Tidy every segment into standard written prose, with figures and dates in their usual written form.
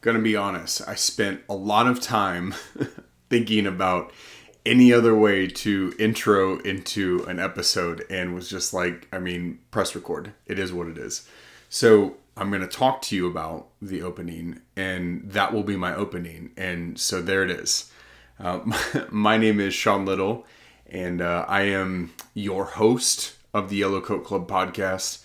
Gonna be honest, I spent a lot of time thinking about any other way to intro into an episode and was just like, press record. It is what it is. So I'm going to talk to you about the opening, and that will be my opening. And so there it is. My name is Sean Little, and I am your host of the Yellow Coat Club podcast.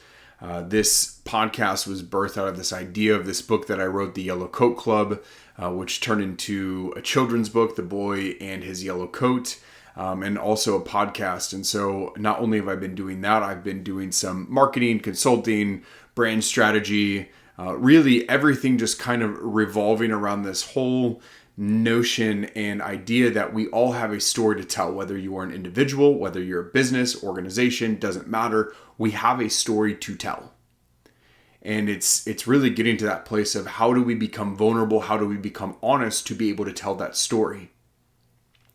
This podcast was birthed out of this idea of this book that I wrote, The Yellow Coat Club, which turned into a children's book, The Boy and His Yellow Coat, and also a podcast. And so not only have I been doing that, I've been doing some marketing, consulting, brand strategy, really everything just kind of revolving around this whole notion and idea that we all have a story to tell, whether you are an individual, whether you're a business, organization, doesn't matter. We have a story to tell. And it's really getting to that place of how do we become vulnerable? How do we become honest to be able to tell that story?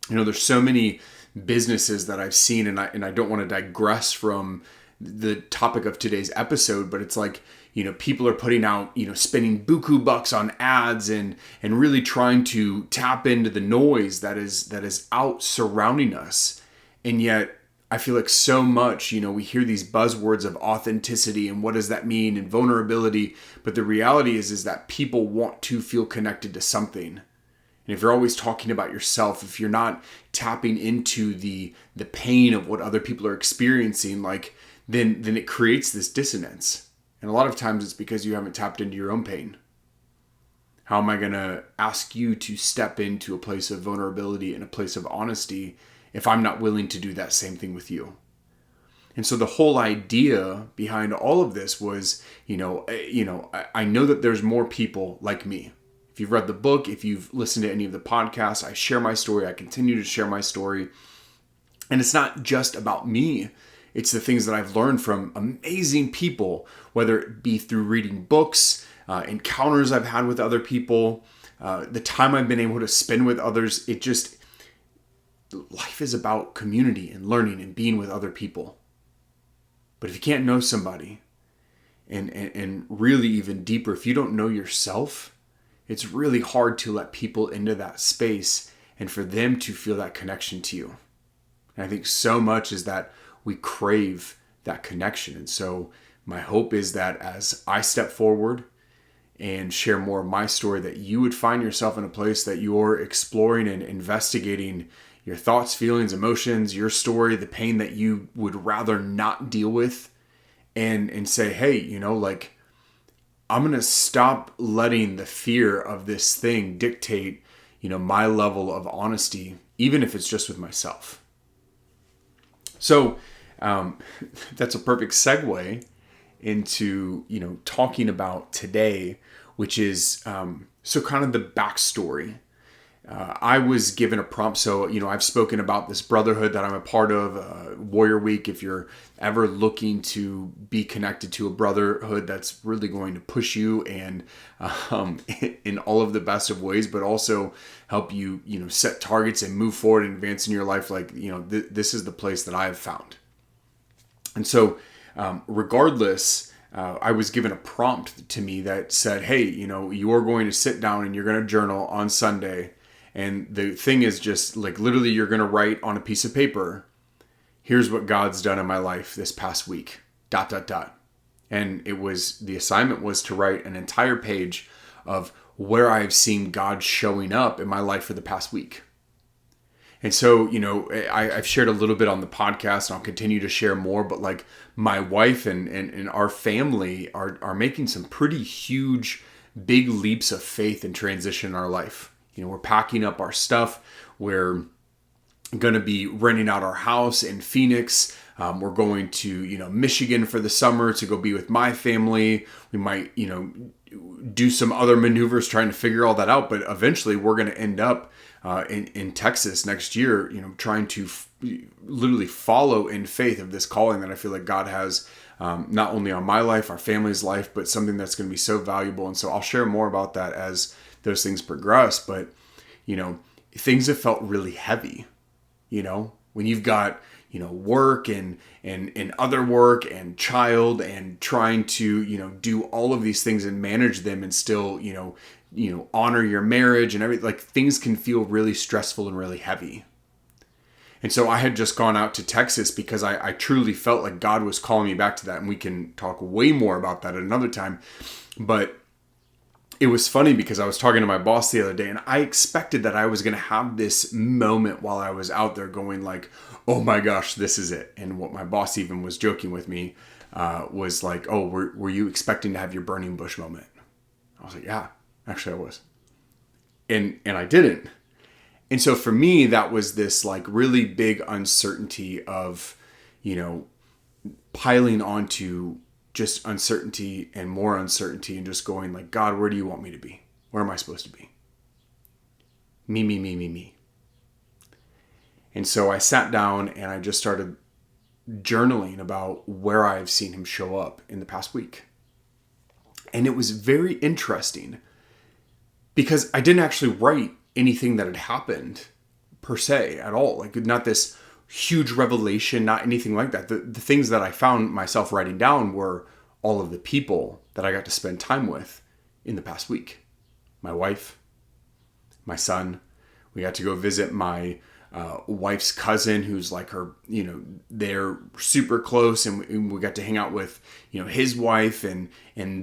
You know, there's so many businesses that I've seen, and I don't want to digress from the topic of today's episode, but it's like, you know, people are putting out, you know, spending buku bucks on ads and really trying to tap into the noise that is out surrounding us. And yet I feel like so much, you know, we hear these buzzwords of authenticity and what does that mean and vulnerability. But the reality is that people want to feel connected to something. And if you're always talking about yourself, if you're not tapping into the pain of what other people are experiencing, like then it creates this dissonance. And a lot of times it's because you haven't tapped into your own pain. How am I going to ask you to step into a place of vulnerability and a place of honesty if I'm not willing to do that same thing with you? And so the whole idea behind all of this was, I know that there's more people like me. If you've read the book, if you've listened to any of the podcasts, I share my story. I continue to share my story. And it's not just about me. It's the things that I've learned from amazing people, whether it be through reading books, encounters I've had with other people, the time I've been able to spend with others. Life is about community and learning and being with other people. But if you can't know somebody, and really even deeper, if you don't know yourself, it's really hard to let people into that space and for them to feel that connection to you. And I think so much is that we crave that connection. And so my hope is that as I step forward and share more of my story, that you would find yourself in a place that you're exploring and investigating your thoughts, feelings, emotions, your story, the pain that you would rather not deal with, and say, hey, I'm going to stop letting the fear of this thing dictate, my level of honesty, even if it's just with myself. So that's a perfect segue into, talking about today, which is so kind of the backstory. I was given a prompt. So, I've spoken about this brotherhood that I'm a part of, Warrior Week. If you're ever looking to be connected to a brotherhood that's really going to push you and in all of the best of ways, but also help you, set targets and move forward and advance in your life. This is the place that I have found. And so regardless, I was given a prompt to me that said, hey, you are going to sit down and you're going to journal on Sunday. And the thing is just like literally you're going to write on a piece of paper, here's what God's done in my life this past week, ... And the assignment was to write an entire page of where I've seen God showing up in my life for the past week. And so, I've shared a little bit on the podcast and I'll continue to share more, but like my wife and our family are making some pretty huge, big leaps of faith and transition in our life. We're packing up our stuff. We're going to be renting out our house in Phoenix. We're going to, Michigan for the summer to go be with my family. We might, do some other maneuvers trying to figure all that out, but eventually we're going to end up in Texas next year, trying to literally follow in faith of this calling that I feel like God has not only on my life, our family's life, but something that's going to be so valuable. And so I'll share more about that as those things progress. But, things have felt really heavy, when you've got, work and other work and child and trying to, do all of these things and manage them and still, honor your marriage and everything. Like, things can feel really stressful and really heavy. And so I had just gone out to Texas because I truly felt like God was calling me back to that. And we can talk way more about that at another time. But it was funny because I was talking to my boss the other day, and I expected that I was going to have this moment while I was out there going like, oh my gosh, this is it. And what my boss even was joking with me was like, oh, were you expecting to have your burning bush moment? I was like, yeah, actually I was. And I didn't. And so for me, that was this like really big uncertainty of, piling onto just uncertainty and more uncertainty and just going like, God, where do you want me to be? Where am I supposed to be? Me. And so I sat down and I just started journaling about where I've seen him show up in the past week. And it was very interesting because I didn't actually write anything that had happened per se at all. Like, not this huge revelation, not anything like that. The things that I found myself writing down were all of the people that I got to spend time with in the past week. My wife, my son. We got to go visit my wife's cousin, who's like her, they're super close, and we got to hang out with, his wife and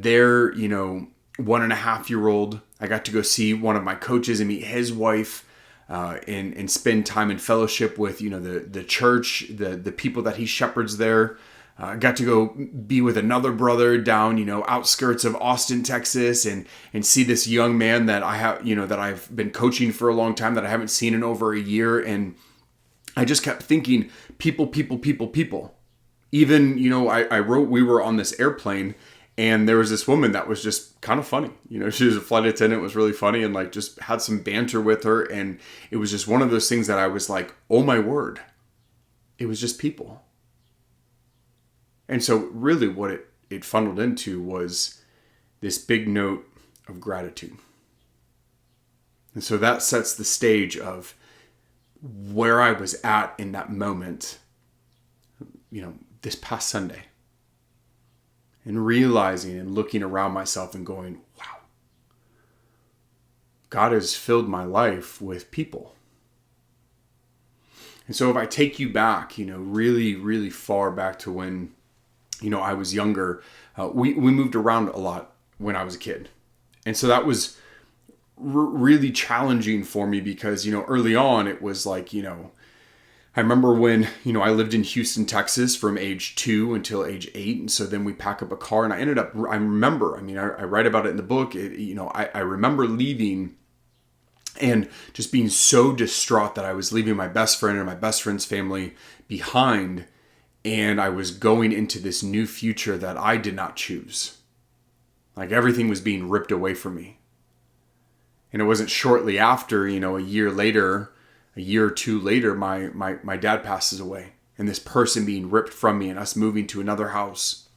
their, 1.5-year-old. I got to go see one of my coaches and meet his wife. And spend time in fellowship with, the church, the people that he shepherds there. Got to go be with another brother down, outskirts of Austin, Texas, and see this young man that I have, that I've been coaching for a long time that I haven't seen in over a year. And I just kept thinking, people. Even, I wrote, we were on this airplane, and there was this woman that was just kind of funny. She was a flight attendant, was really funny, and like just had some banter with her. And it was just one of those things that I was like, oh my word, it was just people. And so really what it funneled into was this big note of gratitude. And so that sets the stage of where I was at in that moment, this past Sunday. And realizing and looking around myself and going, wow, God has filled my life with people. And so if I take you back, really, really far back to when, I was younger, we moved around a lot when I was a kid. And so that was really challenging for me because, early on it was like, I remember when, I lived in Houston, Texas from age 2 until age 8. And so then we pack up a car and I write about it in the book. I remember leaving and just being so distraught that I was leaving my best friend and my best friend's family behind. And I was going into this new future that I did not choose. Like, everything was being ripped away from me. And it wasn't shortly after, a year or two later, my dad passes away, and this person being ripped from me and us moving to another house.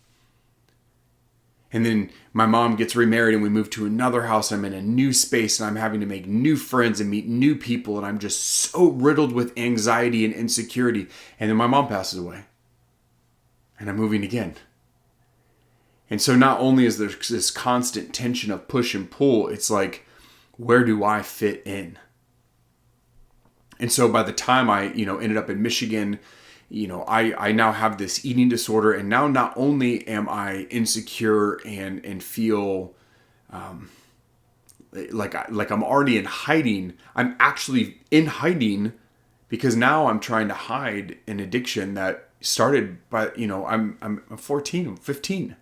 And then my mom gets remarried and we move to another house. I'm in a new space and I'm having to make new friends and meet new people. And I'm just so riddled with anxiety and insecurity. And then my mom passes away and I'm moving again. And so not only is there this constant tension of push and pull, it's like, where do I fit in? And so by the time I, ended up in Michigan, I now have this eating disorder. And now not only am I insecure and feel like I'm already in hiding, I'm actually in hiding because now I'm trying to hide an addiction that started by, I'm 14, I'm 15.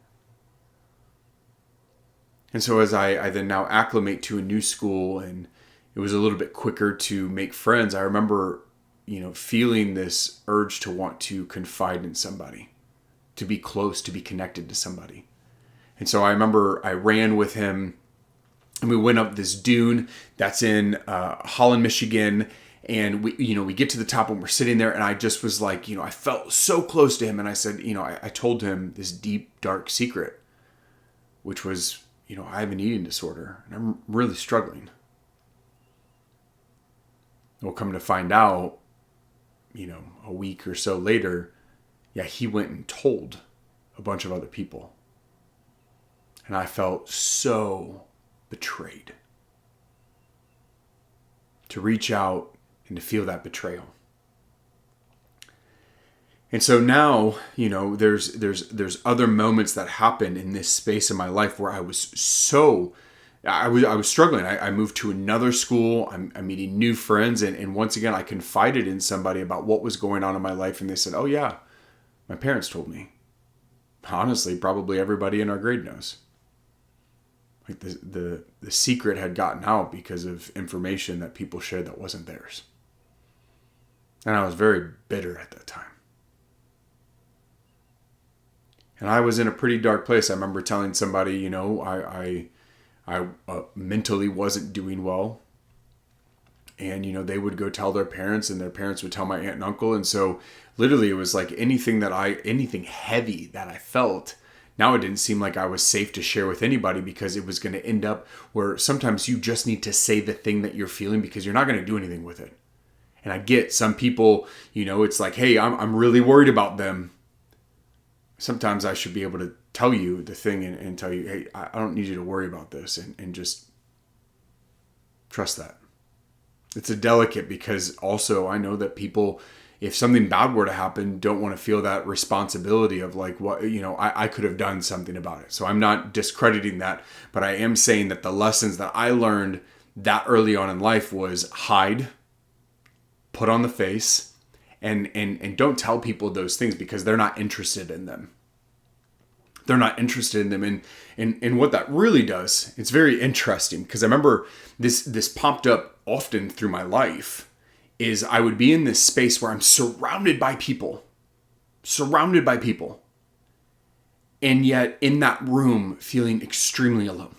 And so as I then now acclimate to a new school and it was a little bit quicker to make friends, I remember, feeling this urge to want to confide in somebody, to be close, to be connected to somebody. And so I remember I ran with him and we went up this dune that's in Holland, Michigan. And we get to the top and we're sitting there and I just was like, I felt so close to him. And I said, I told him this deep, dark secret, which was, I have an eating disorder and I'm really struggling. We'll come to find out a week or so later, yeah, he went and told a bunch of other people. And I felt so betrayed. To reach out and to feel that betrayal. And so now, there's other moments that happen in this space in my life where I was struggling. I moved to another school. I'm meeting new friends. And once again, I confided in somebody about what was going on in my life. And they said, oh yeah, my parents told me. Honestly, probably everybody in our grade knows. Like the secret had gotten out because of information that people shared that wasn't theirs. And I was very bitter at that time. And I was in a pretty dark place. I remember telling somebody, I mentally wasn't doing well. And, they would go tell their parents, and their parents would tell my aunt and uncle. And so literally it was like anything heavy that I felt, now it didn't seem like I was safe to share with anybody, because it was going to end up where sometimes you just need to say the thing that you're feeling because you're not going to do anything with it. And I get some people, it's like, hey, I'm really worried about them. Sometimes I should be able to tell you the thing and tell you, hey, I don't need you to worry about this, and just trust that. It's a delicate, because also I know that people, if something bad were to happen, don't want to feel that responsibility of like, what, I could have done something about it. So I'm not discrediting that, but I am saying that the lessons that I learned that early on in life was hide, put on the face, and don't tell people those things because they're not interested in them. They're not interested in them. And what that really does, it's very interesting, because I remember this popped up often through my life, is I would be in this space where I'm surrounded by people. And yet in that room feeling extremely alone.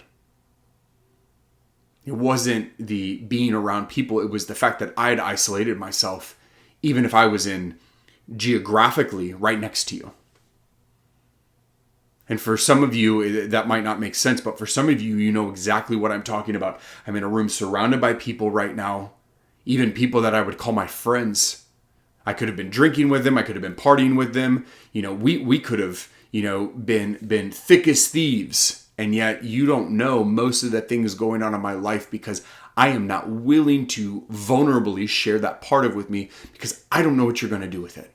It wasn't the being around people. It was the fact that I had isolated myself, even if I was geographically right next to you. And for some of you, that might not make sense, but for some of you, you know exactly what I'm talking about. I'm in a room surrounded by people right now, even people that I would call my friends. I could have been drinking with them. I could have been partying with them. We could have, been thick as thieves. And yet you don't know most of the things going on in my life because I am not willing to vulnerably share that part of with me because I don't know what you're going to do with it.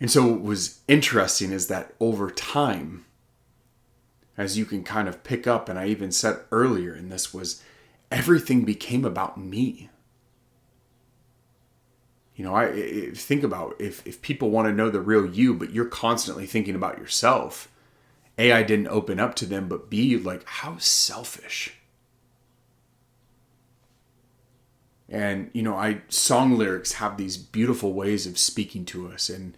And so what was interesting is that over time, as you can kind of pick up, and I even said earlier in this, was everything became about me. I think about if people want to know the real you, but you're constantly thinking about yourself, A, I didn't open up to them, but B, like, how selfish. And, song lyrics have these beautiful ways of speaking to us. And,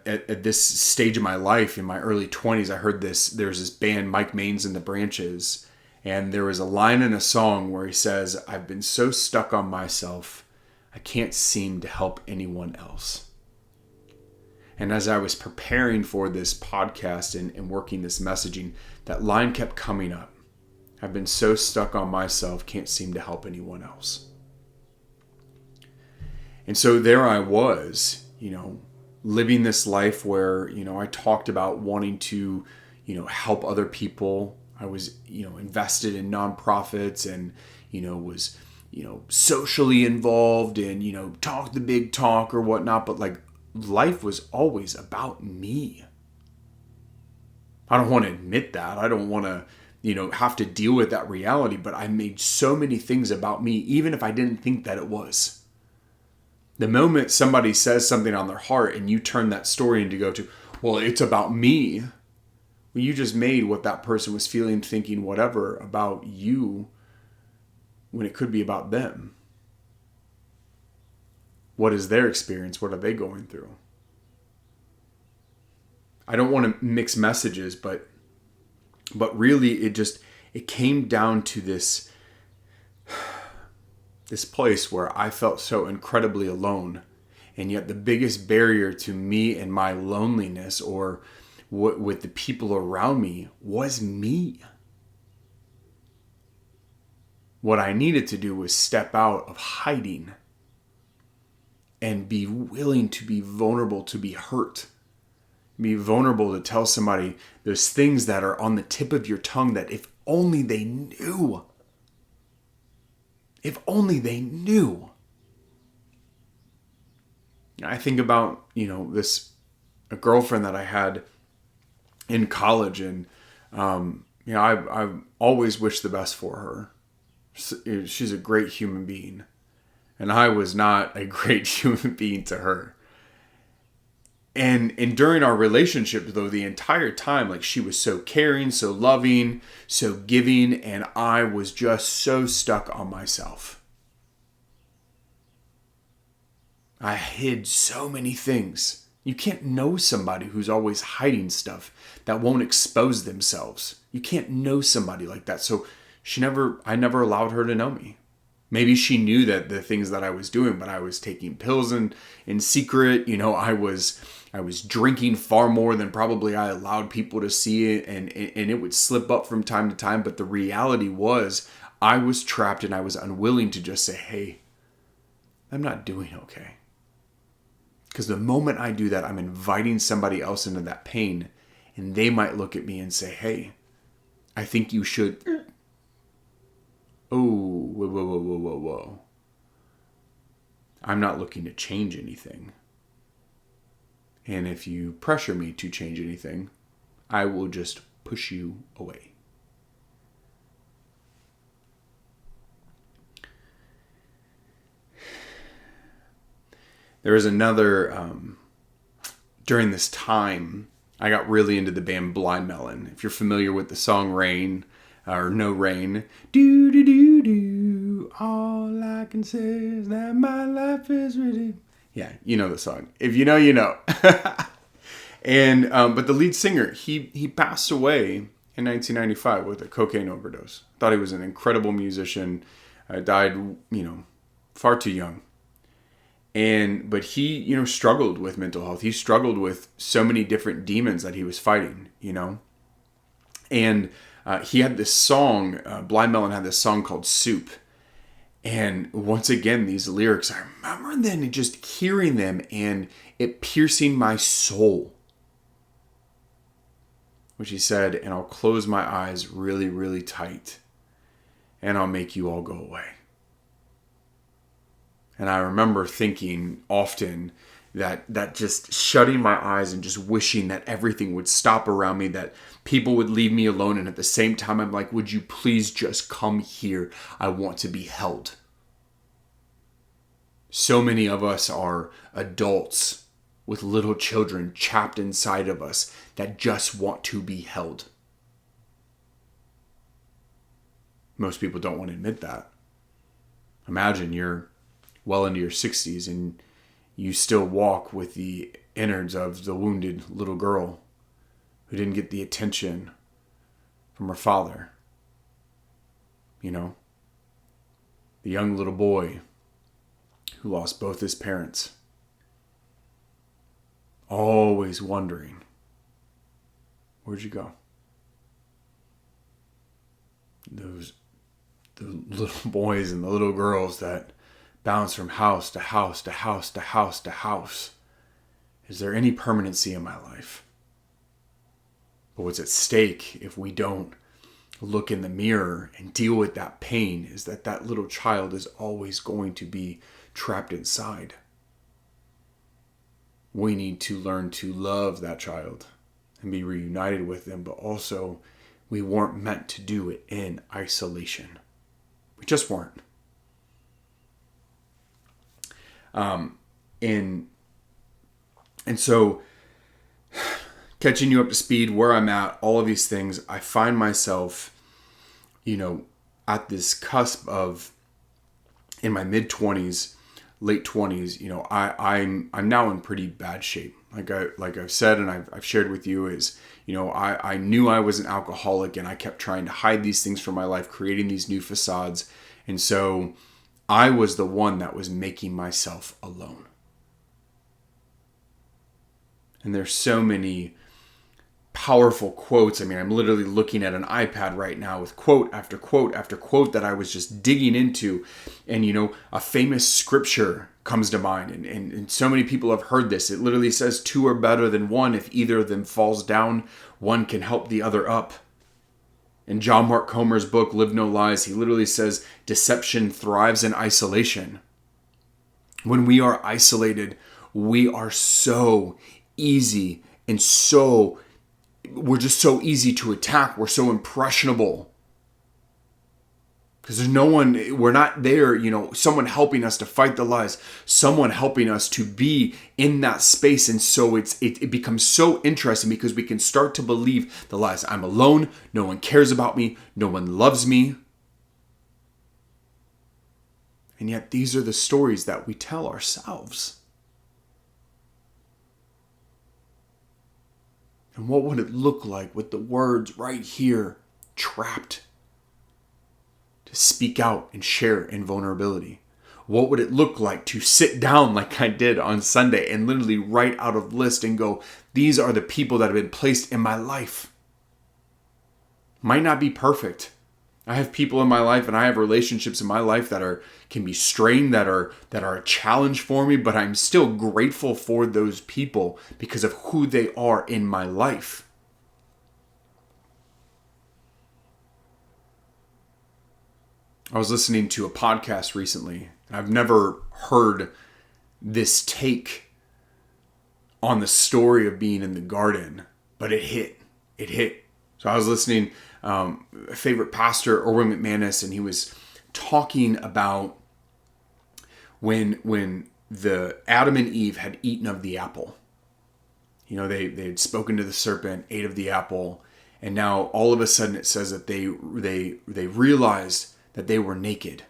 at this stage of my life, in my early 20s, I heard there's this band, Mike Maines and the Branches. And there was a line in a song where he says, I've been so stuck on myself, I can't seem to help anyone else. And as I was preparing for this podcast and working this messaging, that line kept coming up. I've been so stuck on myself, can't seem to help anyone else. And so there I was, living this life where, I talked about wanting to, help other people. I was, invested in nonprofits and, was, socially involved and, talk the big talk or whatnot. But like life was always about me. I don't want to admit that. I don't want to, have to deal with that reality. But I made so many things about me, even if I didn't think that it was. The moment somebody says something on their heart and you turn that story into go to, well, it's about me. Well, you just made what that person was feeling, thinking, whatever about you when it could be about them. What is their experience? What are they going through? I don't want to mix messages, but really it came down to this place where I felt so incredibly alone. And yet the biggest barrier to me and my loneliness or with the people around me was me. What I needed to do was step out of hiding and be willing to be vulnerable, to be hurt. Be vulnerable to tell somebody those things that are on the tip of your tongue that if only they knew. If only they knew. I think about, a girlfriend that I had in college, and I've always wished the best for her. She's a great human being, and I was not a great human being to her. And during our relationship, though, the entire time, like, she was so caring, so loving, so giving, and I was just so stuck on myself. I hid so many things. You can't know somebody who's always hiding stuff, that won't expose themselves. You can't know somebody like that. So I never allowed her to know me. Maybe she knew that the things that I was doing, but I was taking pills in secret. I was drinking far more than probably I allowed people to see it, and it would slip up from time to time. But the reality was I was trapped, and I was unwilling to just say, hey, I'm not doing okay. Because the moment I do that, I'm inviting somebody else into that pain, and they might look at me and say, hey, I think you should. Oh, whoa. I'm not looking to change anything. And if you pressure me to change anything, I will just push you away. There was another, during this time, I got really into the band Blind Melon. If you're familiar with the song Rain, or No Rain, do do do do, all I can say is that my life is really... Yeah, you know the song. If you know, you know. And but the lead singer, he passed away in 1995 with a cocaine overdose. Thought he was an incredible musician. Died, far too young. But he, struggled with mental health. He struggled with so many different demons that he was fighting, And he had this song, Blind Melon had this song called Soup. And once again, these lyrics, I remember then just hearing them and it piercing my soul. Which he said, and I'll close my eyes really, really tight, and I'll make you all go away. And I remember thinking often that just shutting my eyes and just wishing that everything would stop around me, that people would leave me alone. And at the same time, I'm like, would you please just come here? I want to be held. So many of us are adults with little children trapped inside of us that just want to be held. Most people don't want to admit that. Imagine you're well into your 60s and you still walk with the innards of the wounded little girl who didn't get the attention from her father. The young little boy who lost both his parents. Always wondering, where'd you go? The little boys and the little girls that bounce from house to house to house to house to house. Is there any permanency in my life? But what's at stake if we don't look in the mirror and deal with that pain is that little child is always going to be trapped inside. We need to learn to love that child and be reunited with them, but also we weren't meant to do it in isolation. We just weren't. And so catching you up to speed where I'm at, all of these things, I find myself, at this cusp of, in my mid-20s, late 20s, I'm now in pretty bad shape. Like I've said and I've shared with you is, I knew I was an alcoholic and I kept trying to hide these things from my life, creating these new facades. And so I was the one that was making myself alone. And there's so many powerful quotes. I mean, I'm literally looking at an iPad right now with quote after quote after quote that I was just digging into. And, a famous scripture comes to mind. And so many people have heard this. It literally says, two are better than one. If either of them falls down, one can help the other up. In John Mark Comer's book, Live No Lies, he literally says, deception thrives in isolation. When we are isolated, we are so easy and we're just so easy to attack. We're so impressionable. Because there's no one, we're not there, someone helping us to fight the lies, someone helping us to be in that space. And so it becomes so interesting because we can start to believe the lies. I'm alone. No one cares about me. No one loves me. And yet these are the stories that we tell ourselves. And what would it look like with the words right here trapped to speak out and share in vulnerability? What would it look like to sit down like I did on Sunday and literally write out a list and go, these are the people that have been placed in my life? Might not be perfect. I have people in my life and I have relationships in my life that can be strained, that are a challenge for me, but I'm still grateful for those people because of who they are in my life. I was listening to a podcast recently, and I've never heard this take on the story of being in the garden, but it hit. So I was listening, a favorite pastor, Erwin McManus, and he was talking about when the Adam and Eve had eaten of the apple. They had spoken to the serpent, ate of the apple, and now all of a sudden it says that they realized that they were naked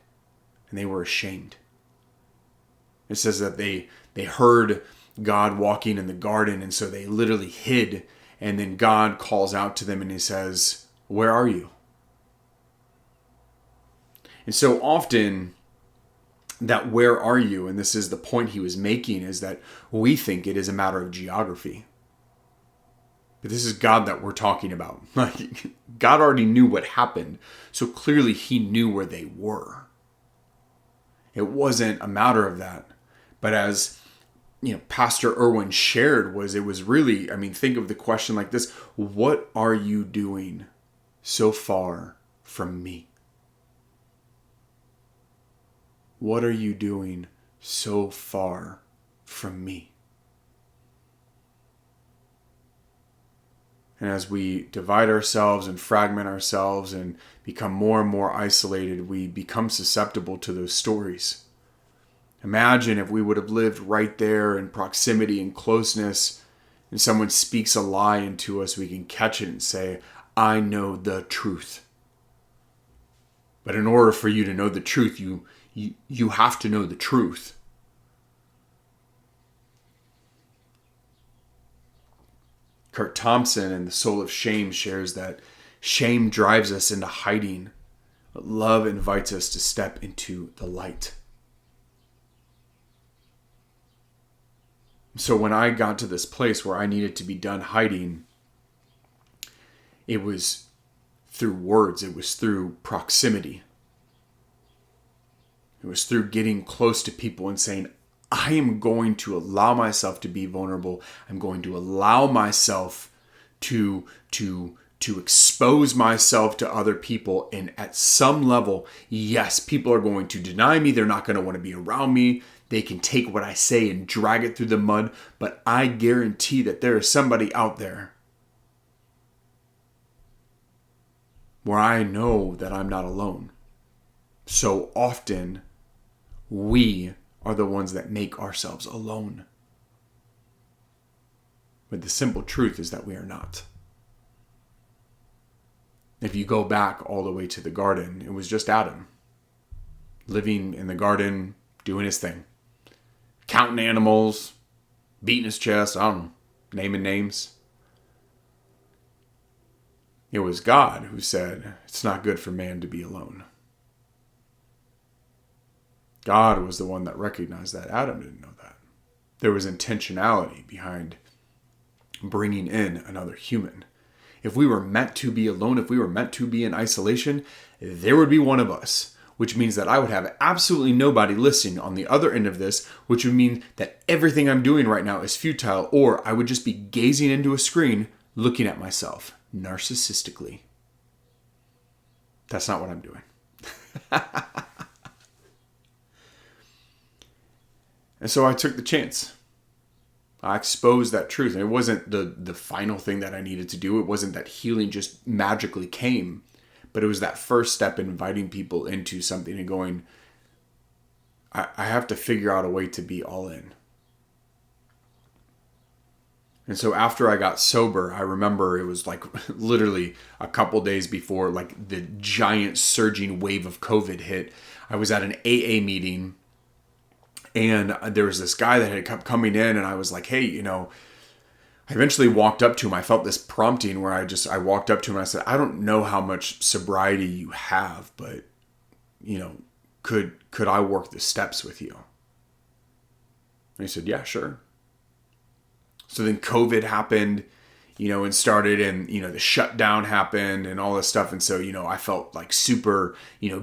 and they were ashamed. It says that they heard God walking in the garden, and so they literally hid, and then God calls out to them and he says, "Where are you?" And so often that "where are you," and this is the point he was making, is that we think it is a matter of geography. But this is God that we're talking about. Like, God already knew what happened, so clearly he knew where they were. It wasn't a matter of that. But as Pastor Erwin shared, it was really, think of the question like this: what are you doing so far from me? What are you doing so far from me? And as we divide ourselves and fragment ourselves and become more and more isolated, we become susceptible to those stories. Imagine if we would have lived right there in proximity and closeness, and someone speaks a lie into us, we can catch it and say, "I know the truth." But in order for you to know the truth, you have to know the truth. Kurt Thompson in The Soul of Shame shares that shame drives us into hiding, but love invites us to step into the light. So when I got to this place where I needed to be done hiding, it was through words, it was through proximity. It was through getting close to people and saying, I am going to allow myself to be vulnerable. I'm going to allow myself to expose myself to other people. And at some level, yes, people are going to deny me. They're not going to want to be around me. They can take what I say and drag it through the mud. But I guarantee that there is somebody out there where I know that I'm not alone. So often, we are the ones that make ourselves alone. But the simple truth is that we are not. If you go back all the way to the garden, it was just Adam living in the garden, doing his thing, counting animals, beating his chest, I don't know, naming names. It was God who said, it's not good for man to be alone. God was the one that recognized that. Adam didn't know that. There was intentionality behind bringing in another human. If we were meant to be alone, if we were meant to be in isolation, there would be one of us, which means that I would have absolutely nobody listening on the other end of this, which would mean that everything I'm doing right now is futile, or I would just be gazing into a screen looking at myself narcissistically. That's not what I'm doing. And so I took the chance. I exposed that truth. And it wasn't the final thing that I needed to do. It wasn't that healing just magically came. But it was that first step in inviting people into something and going, I have to figure out a way to be all in. And so after I got sober, I remember it was like literally a couple days before like the giant surging wave of COVID hit. I was at an AA meeting, and there was this guy that had kept coming in, and I was like, hey, I eventually walked up to him. I felt this prompting where I walked up to him and I said, I don't know how much sobriety you have, but, could I work the steps with you? And he said, yeah, sure. So then COVID happened, and started, and, the shutdown happened and all this stuff. And so, I felt like super,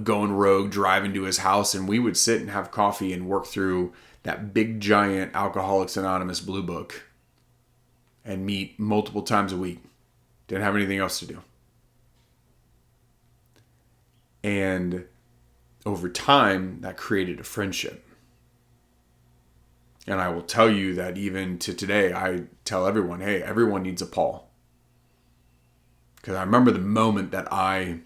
going rogue, driving to his house, and we would sit and have coffee and work through that big giant Alcoholics Anonymous blue book and meet multiple times a week. Didn't have anything else to do. And over time, that created a friendship. And I will tell you that even to today, I tell everyone, hey, everyone needs a Paul. Because I remember the moment that I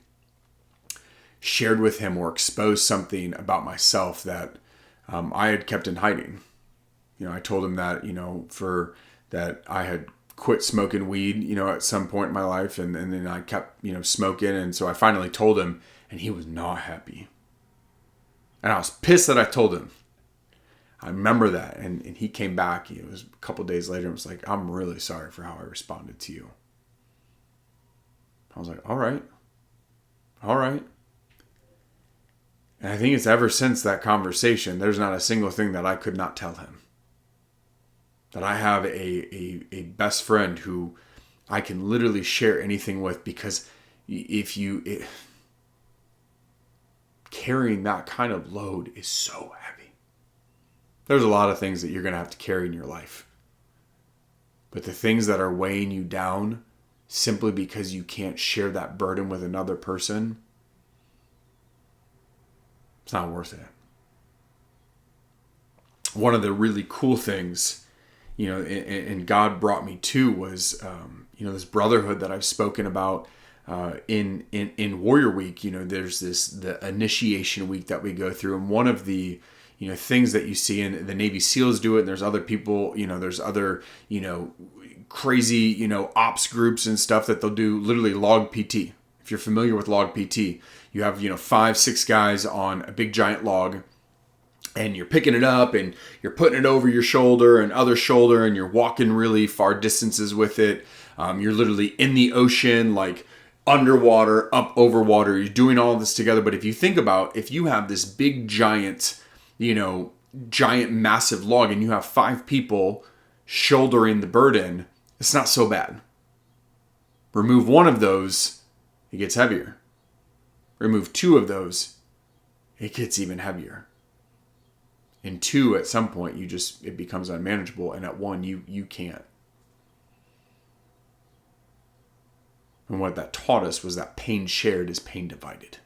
shared with him or exposed something about myself that I had kept in hiding. I told him that, that I had quit smoking weed, at some point in my life. And then I kept, smoking. And so I finally told him, and he was not happy. And I was pissed that I told him. I remember that. And he came back, it was a couple days later, and was like, I'm really sorry for how I responded to you. I was like, all right. And I think it's ever since that conversation, there's not a single thing that I could not tell him. That I have a best friend who I can literally share anything with, because carrying that kind of load is so heavy. There's a lot of things that you're going to have to carry in your life. But the things that are weighing you down simply because you can't share that burden with another person, it's not worth it. One of the really cool things, and God brought me to was, this brotherhood that I've spoken about in Warrior Week. There's the initiation week that we go through, and one of the things that you see, and the Navy SEALs do it, and there's other people, there's other, crazy, ops groups and stuff that they'll do literally log PT. If you're familiar with log PT, you have, 5-6 guys on a big giant log, and you're picking it up and you're putting it over your shoulder and other shoulder, and you're walking really far distances with it. You're literally in the ocean, like underwater, up over water. You're doing all of this together. But if you think about, if you have this big giant, massive log, and you have 5 people shouldering the burden, it's not so bad. Remove one of those, it gets heavier. Remove 2 of those, it gets even heavier. And 2, at some point, it becomes unmanageable. And at 1, you can't. And what that taught us was that pain shared is pain divided.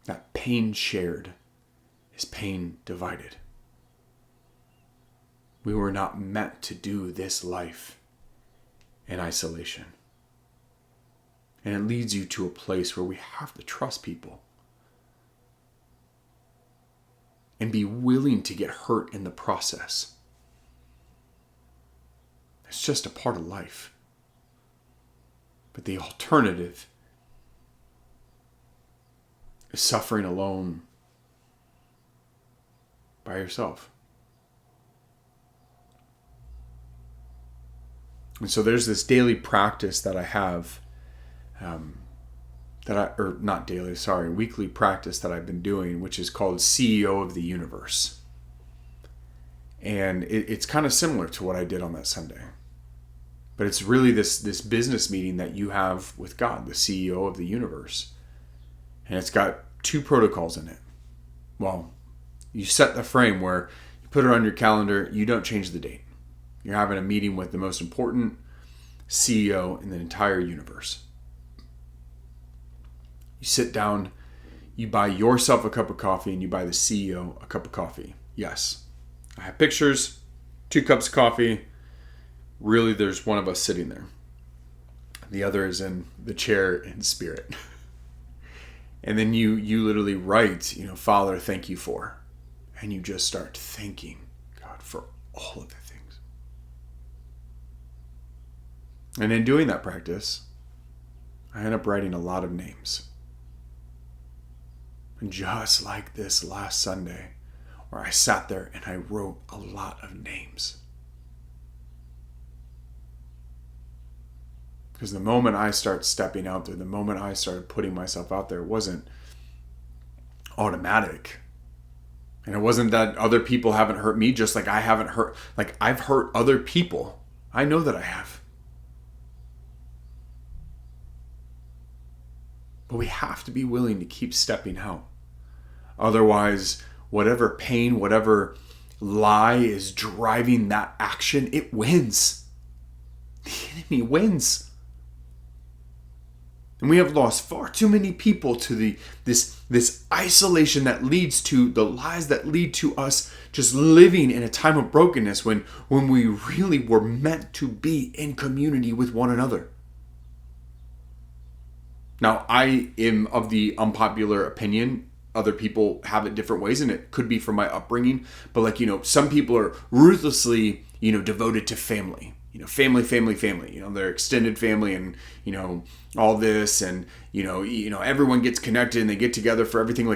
That pain shared is pain divided. We were not meant to do this life in isolation. And it leads you to a place where we have to trust people. And be willing to get hurt in the process. It's just a part of life. But the alternative is suffering alone by yourself. And so there's this daily practice that I have, weekly practice that I've been doing, which is called CEO of the Universe. And it's kind of similar to what I did on that Sunday. But it's really this business meeting that you have with God, the CEO of the universe. And it's got two protocols in it. Well, you set the frame where you put it on your calendar, you don't change the date. You're having a meeting with the most important CEO in the entire universe. You sit down, you buy yourself a cup of coffee, and you buy the CEO a cup of coffee. Yes, I have pictures, 2 cups of coffee. Really, there's one of us sitting there. The other is in the chair in spirit. And then you literally write, Father, thank you for. And you just start thanking God for all of the things. And in doing that practice, I end up writing a lot of names. And just like this last Sunday, where I sat there and I wrote a lot of names. Because the moment I start stepping out there, the moment I started putting myself out there, it wasn't automatic. And it wasn't that other people haven't hurt me, just like I haven't hurt, like I've hurt other people. I know that I have. But we have to be willing to keep stepping out. Otherwise, whatever pain, whatever lie is driving that action, it wins. The enemy wins. And we have lost far too many people to this isolation that leads to the lies that lead to us just living in a time of brokenness when we really were meant to be in community with one another. Now, I am of the unpopular opinion. Other people have it different ways, and it could be from my upbringing. But some people are ruthlessly, devoted to family. Family, their extended family and, all this and, everyone gets connected and they get together for everything.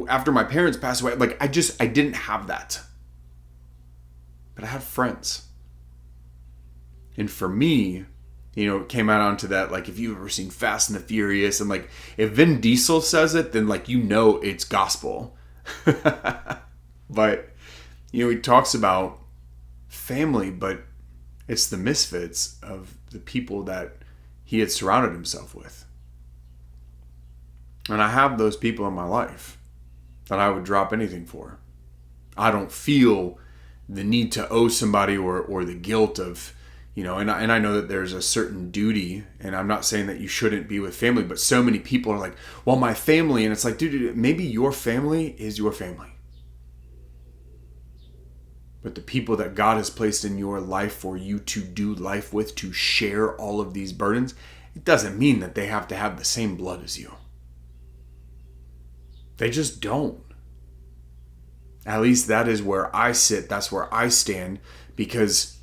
After my parents passed away, I didn't have that. But I had friends. And for me, it came out onto that, if you've ever seen Fast and the Furious and if Vin Diesel says it, then it's gospel. But, he talks about family, but it's the misfits of the people that he had surrounded himself with. And I have those people in my life that I would drop anything for. I don't feel the need to owe somebody or the guilt of, and I know that there's a certain duty, and I'm not saying that you shouldn't be with family, but so many people are like, well, my family, and it's like, dude, maybe your family is your family. But the people that God has placed in your life for you to do life with, to share all of these burdens, it doesn't mean that they have to have the same blood as you. They just don't. At least that is where I sit. That's where I stand, because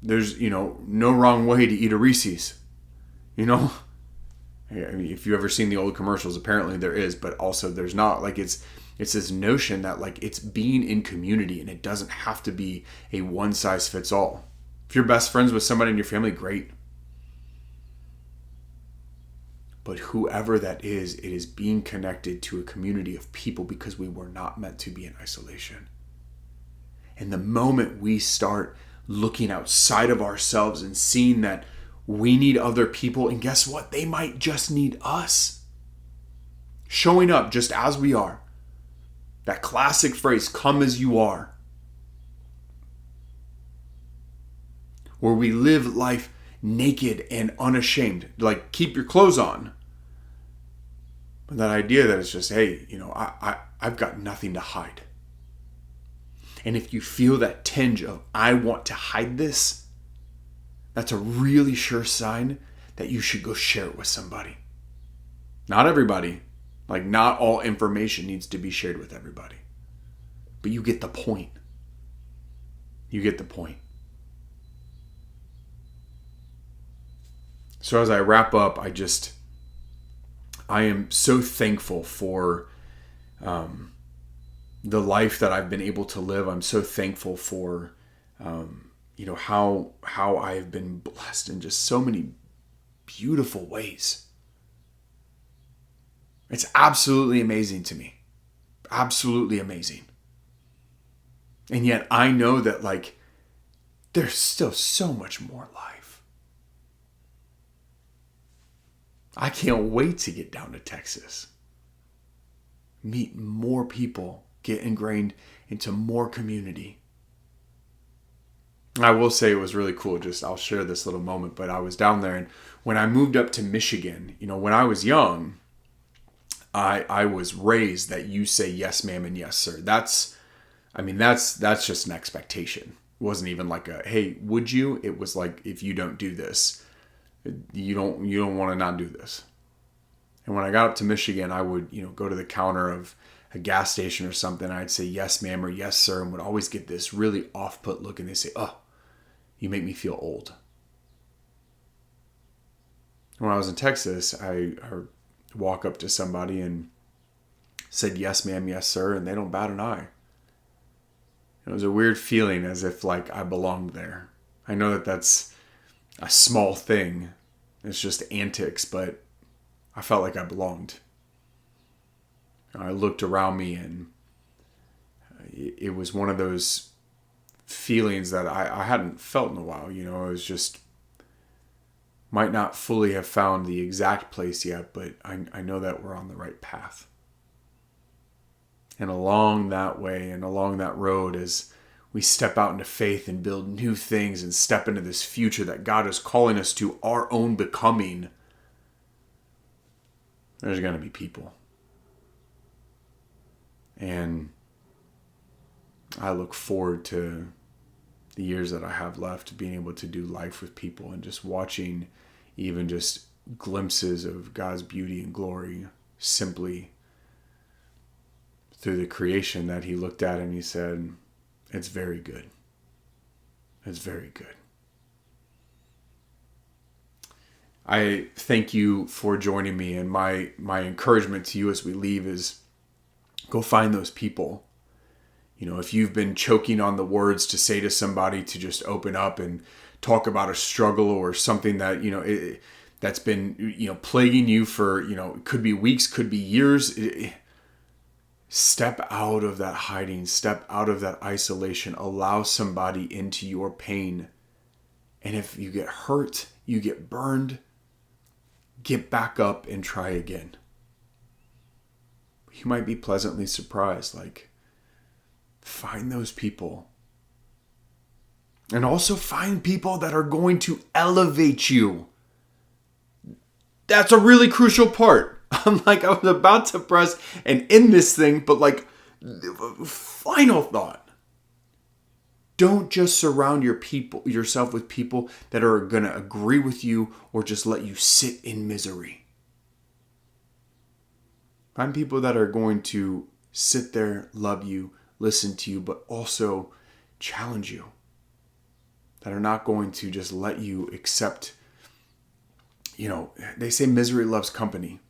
there's, no wrong way to eat a Reese's. I mean, if you've ever seen the old commercials, apparently there is, but also there's not. It's this notion that it's being in community, and it doesn't have to be a one size fits all. If you're best friends with somebody in your family, great. But whoever that is, it is being connected to a community of people, because we were not meant to be in isolation. And the moment we start looking outside of ourselves and seeing that we need other people, and guess what? They might just need us. Showing up just as we are. That classic phrase, come as you are. Where we live life naked and unashamed. Keep your clothes on. But that idea that it's just, hey, I've got nothing to hide. And if you feel that tinge of, I want to hide this, that's a really sure sign that you should go share it with somebody. Not everybody. Not all information needs to be shared with everybody. But you get the point. You get the point. So as I wrap up, I am so thankful for the life that I've been able to live. I'm so thankful for, how I have been blessed in just so many beautiful ways. It's absolutely amazing to me. Absolutely amazing. And yet I know that like there's still so much more life. I can't wait to get down to Texas. Meet more people, get ingrained into more community. I will say it was really cool. I'll share this little moment, but I was down there, and when I moved up to Michigan, when I was young, I was raised that you say yes, ma'am, and yes, sir. That's just an expectation. It wasn't even like a, hey, would you? It was like, if you don't do this, you don't want to not do this. And when I got up to Michigan, I would, go to the counter of a gas station or something. I'd say yes, ma'am, or yes, sir, and would always get this really off-put look, and they say, oh, you make me feel old. When I was in Texas, I walk up to somebody and said yes, ma'am, yes, sir, and they don't bat an eye. It was a weird feeling, as if like I belonged there. I know that that's a small thing. It's just antics, but I felt like I belonged. I looked around me, and it was one of those feelings that I hadn't felt in a while. It was just, might not fully have found the exact place yet, but I know that we're on the right path. And along that way and along that road, as we step out into faith and build new things and step into this future that God is calling us to, our own becoming, there's going to be people. And I look forward to the years that I have left, being able to do life with people and just watching even just glimpses of God's beauty and glory simply through the creation that he looked at and he said, it's very good. It's very good. I thank you for joining me, and my encouragement to you as we leave is go find those people. If you've been choking on the words to say to somebody to just open up and talk about a struggle or something that, that's been, plaguing you for, it could be weeks, could be years. Step out of that hiding, step out of that isolation, allow somebody into your pain. And if you get hurt, you get burned, get back up and try again. You might be pleasantly surprised, find those people. And also find people that are going to elevate you. That's a really crucial part. I was about to press and end this thing, but final thought. Don't just surround yourself with people that are going to agree with you or just let you sit in misery. Find people that are going to sit there, love you, listen to you, but also challenge you. That are not going to just let you accept, they say misery loves company.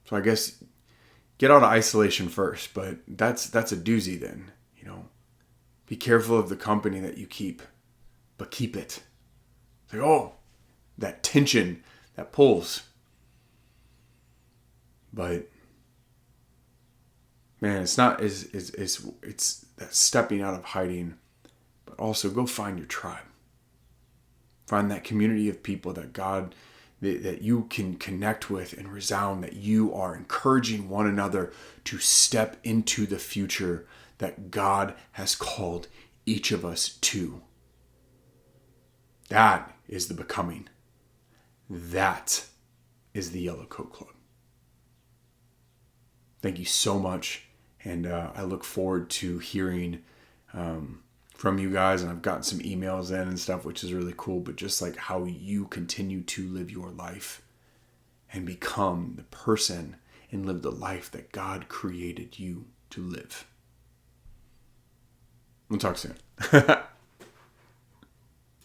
So I guess get out of isolation first, but that's a doozy then, Be careful of the company that you keep, but keep it. That tension that pulls. But man, it's not it's that stepping out of hiding, but also go find your tribe. Find that community of people that God, that you can connect with and resound, that you are encouraging one another to step into the future that God has called each of us to. That is the becoming. That is the Yellow Coat Club. Thank you so much. And I look forward to hearing from you guys. And I've gotten some emails in and stuff, which is really cool. But just how you continue to live your life and become the person and live the life that God created you to live. We'll talk soon.